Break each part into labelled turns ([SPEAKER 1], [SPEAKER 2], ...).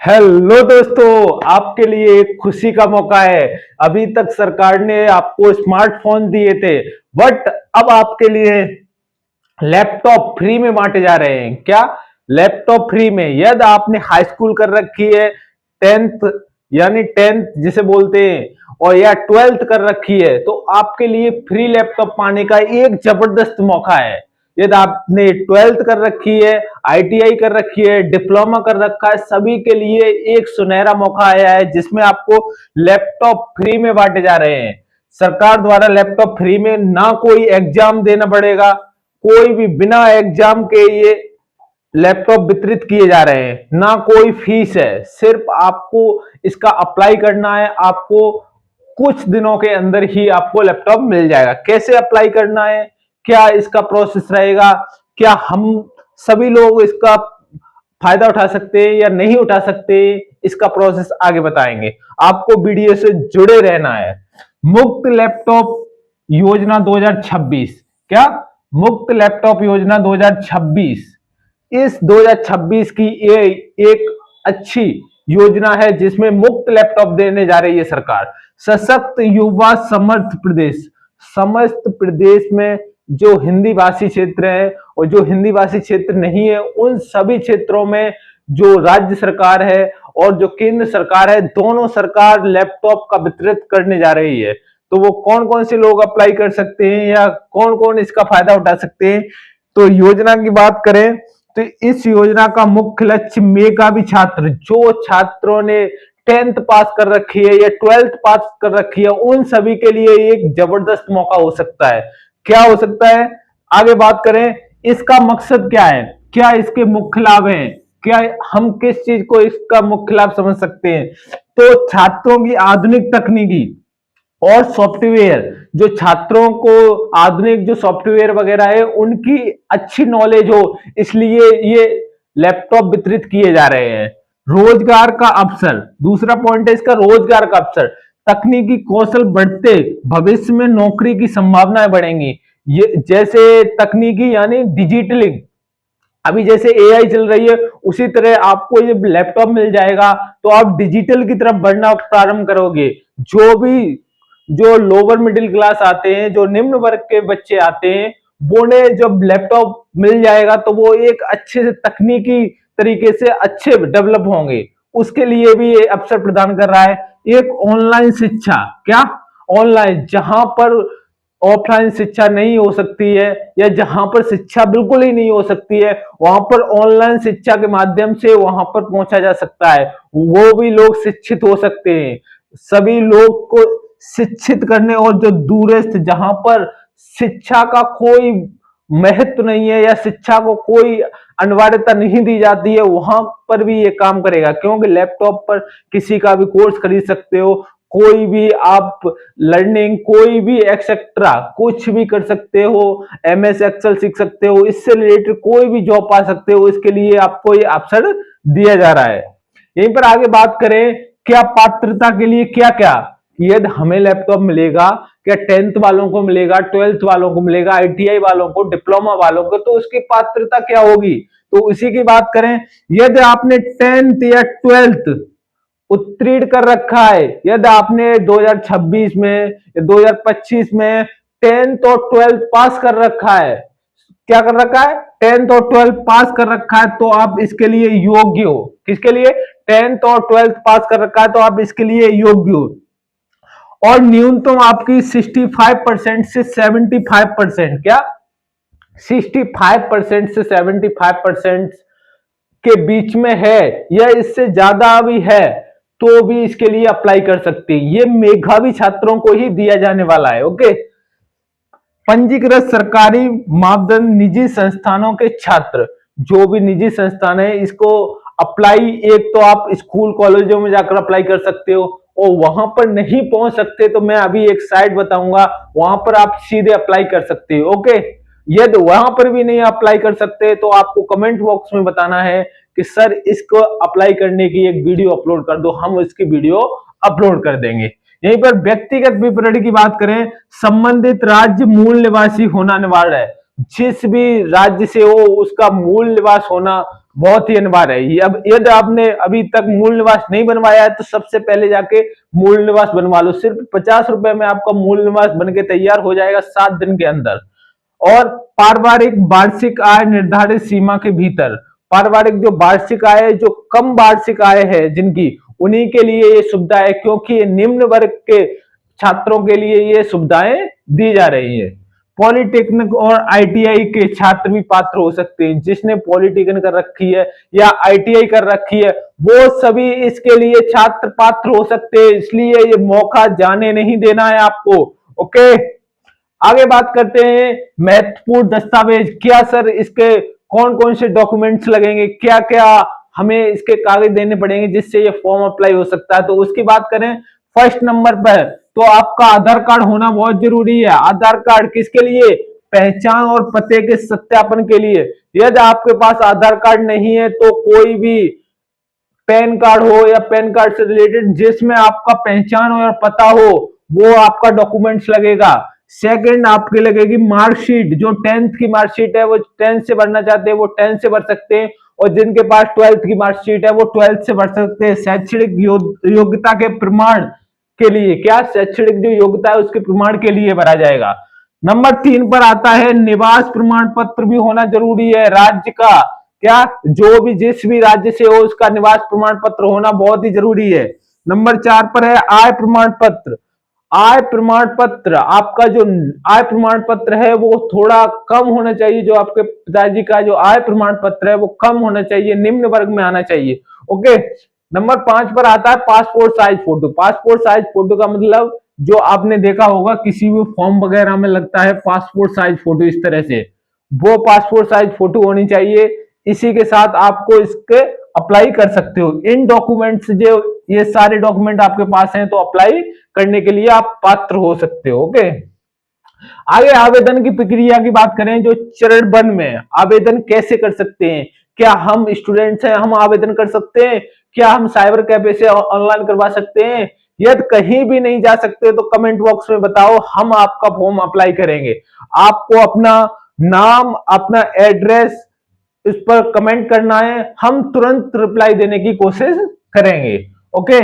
[SPEAKER 1] Hello दोस्तों, आपके लिए एक खुशी का मौका है। अभी तक सरकार ने आपको स्मार्टफोन दिए थे, बट अब आपके लिए लैपटॉप फ्री में बांटे जा रहे हैं। क्या? लैपटॉप फ्री में। यदि आपने हाई स्कूल कर रखी है, टेंथ यानी टेंथ जिसे बोलते हैं, और या ट्वेल्थ कर रखी है, तो आपके लिए फ्री लैपटॉप पाने का एक जबरदस्त मौका है। यदि आपने ट्वेल्थ कर रखी है, आईटीआई कर रखी है, डिप्लोमा कर रखा है, सभी के लिए एक सुनहरा मौका आया है जिसमें आपको लैपटॉप फ्री में बांटे जा रहे हैं। सरकार द्वारा लैपटॉप फ्री में, ना कोई एग्जाम देना पड़ेगा, कोई भी बिना एग्जाम के ये लैपटॉप वितरित किए जा रहे हैं, ना कोई फीस है। सिर्फ आपको इसका अप्लाई करना है। आपको कुछ दिनों के अंदर ही आपको लैपटॉप मिल जाएगा। कैसे अप्लाई करना है, क्या इसका प्रोसेस रहेगा, क्या हम सभी लोग इसका फायदा उठा सकते हैं या नहीं उठा सकते, इसका प्रोसेस आगे बताएंगे। आपको वीडियो से जुड़े रहना है। मुफ्त लैपटॉप योजना 2026। क्या? मुफ्त लैपटॉप योजना 2026। इस 2026 की ये एक अच्छी योजना है जिसमें मुफ्त लैपटॉप देने जा रही है सरकार। सशक्त युवा समर्थ प्रदेश। समस्त प्रदेश में जो हिंदी भाषी क्षेत्र है और जो हिंदी भाषी क्षेत्र नहीं है, उन सभी क्षेत्रों में जो राज्य सरकार है और जो केंद्र सरकार है, दोनों सरकार लैपटॉप का वितरित करने जा रही है। तो वो कौन कौन से लोग अप्लाई कर सकते हैं या कौन कौन इसका फायदा उठा सकते हैं, तो योजना की बात करें तो इस योजना का मुख्य लक्ष्य मेधावी छात्र, जो छात्रों ने टेंथ पास कर रखी है या ट्वेल्थ पास कर रखी है, उन सभी के लिए एक जबरदस्त मौका हो सकता है। क्या हो सकता है, आगे बात करें। इसका मकसद क्या है, क्या इसके मुख्य लाभ हैं, क्या हम किस चीज को इसका मुख्य लाभ समझ सकते हैं? तो छात्रों की आधुनिक तकनीकी और सॉफ्टवेयर, जो छात्रों को आधुनिक जो सॉफ्टवेयर वगैरह है उनकी अच्छी नॉलेज हो, इसलिए ये लैपटॉप वितरित किए जा रहे हैं। रोजगार का अवसर, दूसरा पॉइंट है इसका रोजगार का अवसर। तकनीकी कौशल बढ़ते, भविष्य में नौकरी की संभावनाएं बढ़ेंगी। ये जैसे तकनीकी यानी डिजिटलिंग, अभी जैसे एआई चल रही है, उसी तरह आपको ये लैपटॉप मिल जाएगा तो आप डिजिटल की तरफ बढ़ना प्रारंभ करोगे। जो भी जो लोअर मिडिल क्लास आते हैं, जो निम्न वर्ग के बच्चे आते हैं, वो ने जब लैपटॉप मिल जाएगा तो वो एक अच्छे से तकनीकी तरीके से अच्छे डेवलप होंगे। उसके लिए भी ये अवसर प्रदान कर रहा है। एक ऑनलाइन शिक्षा। क्या? ऑनलाइन, जहां पर ऑफलाइन शिक्षा नहीं हो सकती है या जहां पर शिक्षा बिल्कुल ही नहीं हो सकती है, वहां पर ऑनलाइन शिक्षा के माध्यम से वहां पर पहुंचा जा सकता है। वो भी लोग शिक्षित हो सकते हैं। सभी लोग को शिक्षित करने, और जो दूरस्थ, जहां पर शिक्षा का कोई महत्व नहीं है या शिक्षा को कोई अनिवार्यता नहीं दी जाती है, वहां पर भी ये काम करेगा। क्योंकि लैपटॉप पर किसी का भी कोर्स खरीद सकते हो, कोई भी आप लर्निंग, कोई भी एक्सेट्रा कुछ भी कर सकते हो। एमएस एक्सेल सीख सकते हो, इससे रिलेटेड कोई भी जॉब पा सकते हो। इसके लिए आपको ये अवसर दिया जा रहा है। यहीं पर आगे बात करें, क्या पात्रता के लिए क्या क्या, यदि हमें लैपटॉप मिलेगा, क्या टेंथ वालों को मिलेगा, ट्वेल्थ वालों को मिलेगा, आईटीआई वालों को, डिप्लोमा वालों को, तो उसकी पात्रता क्या होगी, तो इसी की बात करें। यदि आपने टेंथ या ट्वेल्थ उत्तीर्ण कर रखा है, यदि आपने 2026 में या 2025 में टेंथ और ट्वेल्थ पास कर रखा है, क्या कर रखा है, टेंथ और ट्वेल्थ पास कर रखा है, तो आप इसके लिए योग्य हो। किसके लिए? टेंथ और ट्वेल्थ पास कर रखा है तो आप इसके लिए योग्य हो। और न्यूनतम आपकी 65% से 75%, क्या 65% से 75% के बीच में है या इससे ज्यादा भी है, तो भी इसके लिए अप्लाई कर सकते हैं। ये मेधावी छात्रों को ही दिया जाने वाला है। ओके। पंजीकृत सरकारी मापदंड, निजी संस्थानों के छात्र, जो भी निजी संस्थान है, इसको अप्लाई, एक तो आप स्कूल कॉलेजों में जाकर अप्लाई कर सकते हो, और वहां पर नहीं पहुंच सकते तो मैं अभी एक साइट बताऊंगा, वहां पर आप सीधे अप्लाई कर सकते हो। ओके। यदि वहां पर भी नहीं अप्लाई कर सकते तो आपको कमेंट बॉक्स में बताना है कि सर इसको अप्लाई करने की एक वीडियो अपलोड कर दो, हम इसकी वीडियो अपलोड कर देंगे। यहीं पर व्यक्तिगत विवरण की बात करें, संबंधित राज्य मूल निवासी होना अनिवार्य है। जिस भी राज्य से हो उसका मूल निवास होना बहुत ही अनिवार्य है। अब यदि आपने अभी तक मूल निवास नहीं बनवाया है तो सबसे पहले जाके मूल निवास बनवा लो। सिर्फ 50 रुपए में आपका मूल निवास बन के तैयार हो जाएगा 7 दिन के अंदर। और पारिवारिक वार्षिक आय निर्धारित सीमा के भीतर, पारिवारिक जो वार्षिक आय है, जो कम वार्षिक आय है जिनकी, उन्हीं के लिए ये सुविधा है, क्योंकि ये निम्न वर्ग के छात्रों के लिए ये सुविधाएं दी जा रही है। पॉलिटेक्निक और आईटीआई के छात्र भी पात्र हो सकते हैं। जिसने पॉलिटेक्निक कर रखी है या आईटीआई कर रखी है वो सभी इसके लिए छात्र पात्र हो सकते हैं, इसलिए ये मौका जाने नहीं देना है आपको। ओके, आगे बात करते हैं महत्वपूर्ण दस्तावेज। क्या सर इसके कौन कौन से डॉक्यूमेंट्स लगेंगे, क्या क्या हमें इसके कागज देने पड़ेंगे जिससे ये फॉर्म अप्लाई हो सकता है, तो उसकी बात करें। फर्स्ट नंबर पर तो आपका आधार कार्ड होना बहुत जरूरी है। आधार कार्ड किसके लिए? पहचान और पते के सत्यापन के लिए। यदि आपके पास आधार कार्ड नहीं है तो कोई भी पैन कार्ड हो या पैन कार्ड से रिलेटेड जिसमें आपका पहचान और पता हो वो आपका डॉक्यूमेंट्स लगेगा। सेकंड आपकी लगेगी मार्कशीट, जो 10th की मार्कशीट है वो 10th से भरना चाहते हैं वो 10th से भर सकते हैं, और जिनके पास 12th की मार्कशीट है वो 12th से भर सकते हैं। शैक्षणिक योग्यता के प्रमाण के लिए, क्या शैक्षणिक जो योग्यता है उसके प्रमाण के लिए भरा जाएगा। नंबर 3 पर आता है निवास प्रमाण पत्र भी होना जरूरी है राज्य का। क्या जो भी जिस भी राज्य से हो उसका निवास प्रमाण पत्र होना बहुत ही जरूरी है। नंबर 4 पर है आय प्रमाण पत्र। आय प्रमाण पत्र, आपका जो आय प्रमाण पत्र है वो थोड़ा कम होना चाहिए। जो आपके पिताजी का जो आय प्रमाण पत्र है वो कम होना चाहिए, निम्न वर्ग में आना चाहिए। ओके, नंबर 5 पर आता है passport size photo. Passport size photo का मतलब जो आपने देखा होगा किसी भी फॉर्म वगैरह में लगता है पासपोर्ट साइज फोटो इस तरह से, वो पासपोर्ट साइज फोटो होनी चाहिए। इसी के साथ आपको इसके अप्लाई कर सकते हो। इन डॉक्यूमेंट्स जो ये सारे डॉक्यूमेंट आपके पास हैं तो अप्लाई करने के लिए आप पात्र हो सकते हो। ओके, आगे आवेदन की प्रक्रिया की बात करें। जो चरणबद्ध में आवेदन कैसे कर सकते हैं, क्या हम स्टूडेंट्स हैं हम आवेदन कर सकते हैं, क्या हम साइबर कैफे से ऑनलाइन करवा सकते हैं। यदि कहीं भी नहीं जा सकते तो कमेंट बॉक्स में बताओ, हम आपका फॉर्म अप्लाई करेंगे। आपको अपना नाम अपना एड्रेस इस पर कमेंट करना है, हम तुरंत रिप्लाई देने की कोशिश करेंगे। ओके,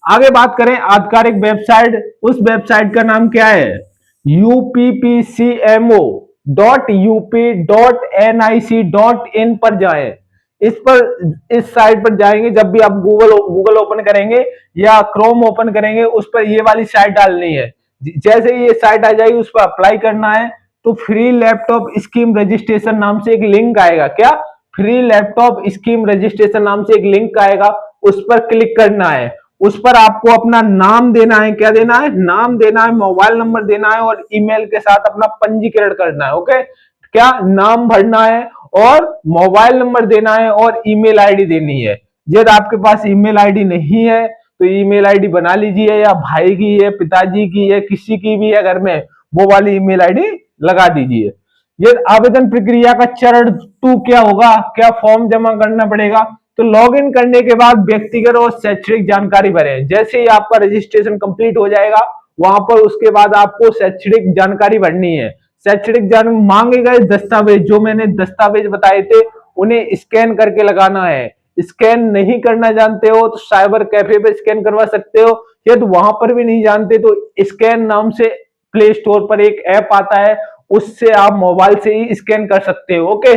[SPEAKER 1] आगे बात करें आधिकारिक वेबसाइट। उस वेबसाइट का नाम क्या है? uppcmo.up.nic.in पर जाएं। इस साइट पर जाएंगे, जब भी आप गूगल ओपन करेंगे या क्रोम ओपन करेंगे उस पर ये वाली साइट डालनी है। जैसे ही ये साइट आ जाएगी उस पर अप्लाई करना है। तो फ्री लैपटॉप स्कीम रजिस्ट्रेशन नाम से एक लिंक आएगा। क्या? फ्री लैपटॉप स्कीम रजिस्ट्रेशन नाम से एक लिंक आएगा, उस पर क्लिक करना है। उस पर आपको अपना नाम देना है। क्या देना है? नाम देना है, मोबाइल नंबर देना है और ईमेल के साथ अपना पंजीकरण करना है। ओके, क्या नाम भरना है और मोबाइल नंबर देना है और ईमेल आईडी देनी है। यदि आपके पास ईमेल आईडी नहीं है तो ईमेल आईडी बना लीजिए, या भाई की है, पिताजी की है, किसी की भी है घर में, वो वाली ईमेल आईडी लगा दीजिए। ये आवेदन प्रक्रिया का चरण 2 क्या होगा? क्या फॉर्म जमा करना पड़ेगा? तो लॉगिन करने के बाद व्यक्तिगत और शैक्षणिक जानकारी भरें। जैसे ही आपका रजिस्ट्रेशन कंप्लीट हो जाएगा वहां पर उसके बाद आपको शैक्षणिक जानकारी भरनी है। शैक्षणिक जानकारी मांगे गए दस्तावेज, जो मैंने दस्तावेज बताए थे उन्हें स्कैन करके लगाना है। स्कैन नहीं करना जानते हो तो साइबर कैफे पे स्कैन करवा सकते हो। यदि वहां पर भी नहीं जानते तो स्कैन नाम से प्ले स्टोर पर एक ऐप आता है, उससे आप मोबाइल से ही स्कैन कर सकते हो। ओके,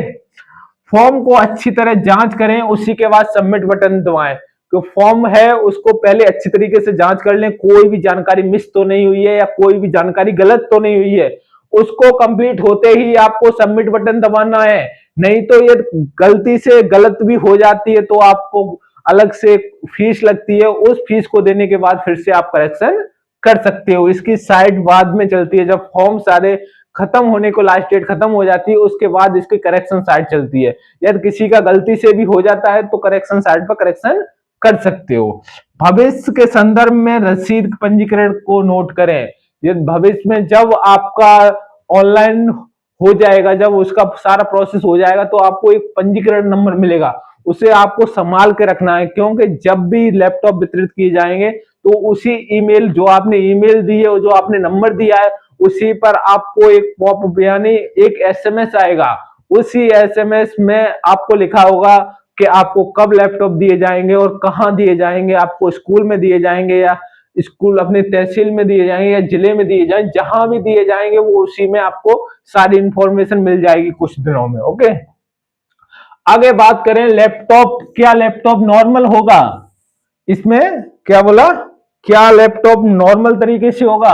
[SPEAKER 1] फॉर्म को अच्छी तरह जांच करें, उसी के बाद सबमिट बटन दबाएं। तो फॉर्म है उसको पहले अच्छी तरीके से जांच कर लें, कोई भी जानकारी मिस तो नहीं हुई है या कोई भी जानकारी गलत तो नहीं हुई है। उसको कंप्लीट होते ही आपको सबमिट बटन दबाना है, नहीं तो ये गलती से गलत भी हो जाती है तो आपको अलग से फीस लगती है। उस फीस को देने के बाद फिर से आप करेक्शन कर सकते हो। इसकी साइट बाद में चलती है, जब फॉर्म सारे खत्म होने को लास्ट डेट खत्म हो जाती है उसके बाद इसकी करेक्शन साइट चलती है। यदि किसी का गलती से भी हो जाता है तो करेक्शन साइट पर करेक्शन कर सकते हो। भविष्य के संदर्भ में रसीद पंजीकरण को नोट करें। ये भविष्य में जब आपका ऑनलाइन हो जाएगा, जब उसका सारा प्रोसेस हो जाएगा तो आपको एक पंजीकरण नंबर मिलेगा, उसे आपको संभाल के रखना है, क्योंकि जब भी लैपटॉप वितरित किए जाएंगे तो उसी ईमेल जो आपने ईमेल दी है और जो आपने नंबर दिया है उसी पर आपको एक पॉपअप यानी एक एसएमएस आएगा। उसी एसएमएस में आपको लिखा होगा कि आपको कब लैपटॉप दिए जाएंगे और कहाँ दिए जाएंगे, आपको स्कूल में दिए जाएंगे या स्कूल अपनी तहसील में दिए जाएंगे या जिले में दिए जाएंगे, जहां भी दिए जाएंगे वो उसी में आपको सारी इंफॉर्मेशन मिल जाएगी कुछ दिनों में। ओके, आगे बात करें लैपटॉप, क्या लैपटॉप नॉर्मल होगा? इसमें क्या बोला, क्या लैपटॉप नॉर्मल तरीके से होगा,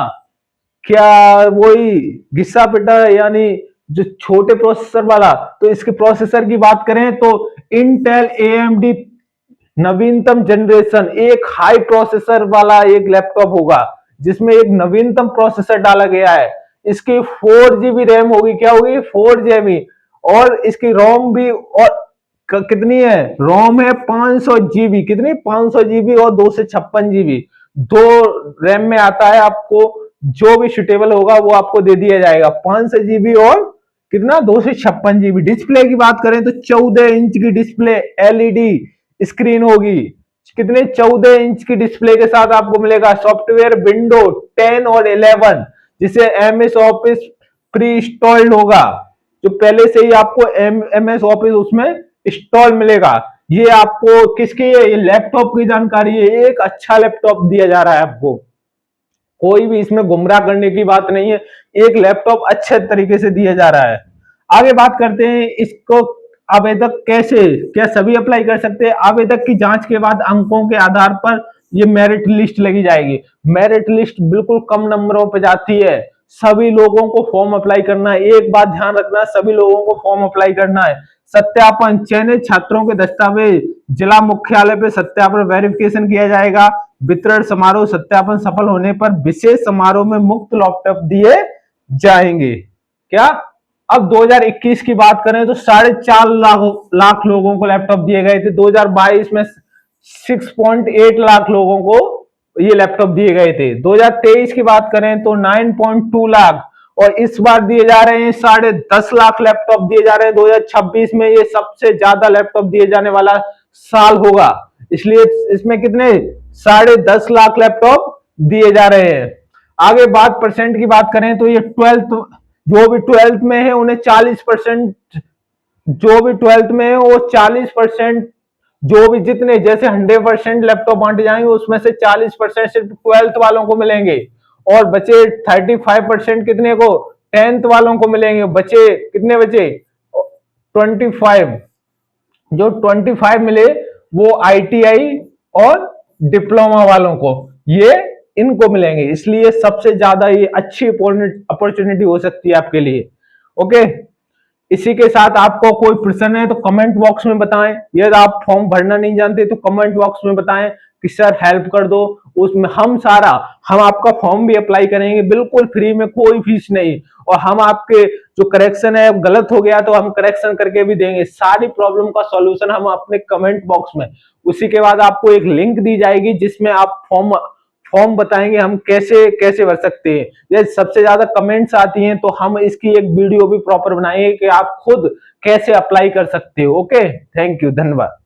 [SPEAKER 1] क्या वही घिसा पिटा यानी जो छोटे प्रोसेसर वाला? तो इसके प्रोसेसर की बात करें तो इंटेल AMD नवीनतम जनरेशन एक हाई प्रोसेसर वाला एक लैपटॉप होगा, जिसमें एक नवीनतम प्रोसेसर डाला गया है। इसकी 4 GB रैम होगी, क्या होगी 4 GB, और इसकी रोम भी और कितनी है, रोम है 500 GB, कितनी 500 GB और 256 GB, दो रैम में आता है। आपको जो भी सुटेबल होगा वो आपको दे दिया जाएगा, 500 GB और कितना 256 GB। डिस्प्ले की बात करें तो 14 इंच की डिस्प्ले LED स्क्रीन होगी, कितने 14 इंच की डिस्प्ले के साथ आपको मिलेगा। सॉफ्टवेयर विंडो 10 और 11, जिसे MS ऑफिस प्री इंस्टॉल्ड होगा, जो पहले से ही आपको MS ऑफिस उसमें इंस्टॉल मिलेगा। ये आपको किसकी है, ये लैपटॉप की जानकारी है। एक अच्छा लैपटॉप दिया जा रहा है आपको, कोई भी इसमें गुमराह करने की बात नहीं है, एक लैपटॉप अच्छे तरीके से दिया जा रहा है। आगे बात करते हैं इसको आवेदक कैसे, क्या सभी अप्लाई कर सकते हैं? आवेदक की जांच के बाद अंकों के आधार पर ये मेरिट लिस्ट लगी जाएगी। मेरिट लिस्ट बिल्कुल कम नंबरों पर जाती है, सभी लोगों को फॉर्म अप्लाई करना है। एक बात ध्यान रखना, सभी लोगों को फॉर्म अप्लाई करना है। सत्यापन, चयनित छात्रों के दस्तावेज जिला मुख्यालय पे सत्यापन वेरिफिकेशन किया जाएगा। वितरण समारोह, सत्यापन सफल होने पर विशेष समारोह में मुफ्त लैपटॉप दिए जाएंगे। क्या अब 2021 की बात करें तो 4.5 लाख लोगों को लैपटॉप दिए गए थे। 2022 में 6.8 लाख लोगों को ये लैपटॉप दिए गए थे। 2023 की बात करें तो 9.2 लाख, और इस बार दिए जा रहे हैं 10.5 लाख लैपटॉप दिए जा रहे हैं। 2026 में ये सबसे ज्यादा लैपटॉप दिए जाने वाला साल होगा, इसलिए इसमें कितने 10.5 लाख लैपटॉप दिए जा रहे हैं। आगे बात परसेंट की बात करें तो ये 12th, जो भी 12th में है उन्हें 40%, जो भी 12th में है वो 40%, जो भी जितने जैसे 100% लैपटॉप बांटे जाएंगे उसमें से 40% सिर्फ 12th वालों को मिलेंगे, और बचे 35% कितने को 10th वालों को मिलेंगे। बचे कितने, बचे 25, जो 25 मिले वो ITI और डिप्लोमा वालों को, ये इनको मिलेंगे। इसलिए सबसे ज्यादा ये अच्छी अपॉर्चुनिटी हो सकती है आपके लिए। ओके, इसी के साथ आपको कोई प्रश्न है तो कमेंट बॉक्स में बताएं। यदि आप फॉर्म भरना नहीं जानते तो कमेंट बॉक्स में बताएं कि सर हेल्प कर दो, उसमें हम आपका फॉर्म भी अप्लाई करेंगे बिल्कुल फ्री में, कोई फीस नहीं। और हम आपके जो करेक्शन है गलत हो गया तो हम करेक्शन करके भी देंगे। सारी प्रॉब्लम का सॉल्यूशन हम अपने कमेंट बॉक्स में, उसी के बाद आपको एक लिंक दी जाएगी जिसमें आप फॉर्म बताएंगे हम कैसे कैसे भर सकते हैं। यदि सबसे ज्यादा कमेंट्स आती हैं तो हम इसकी एक वीडियो भी प्रॉपर बनाएंगे कि आप खुद कैसे अप्लाई कर सकते हो। ओके, थैंक यू, धन्यवाद।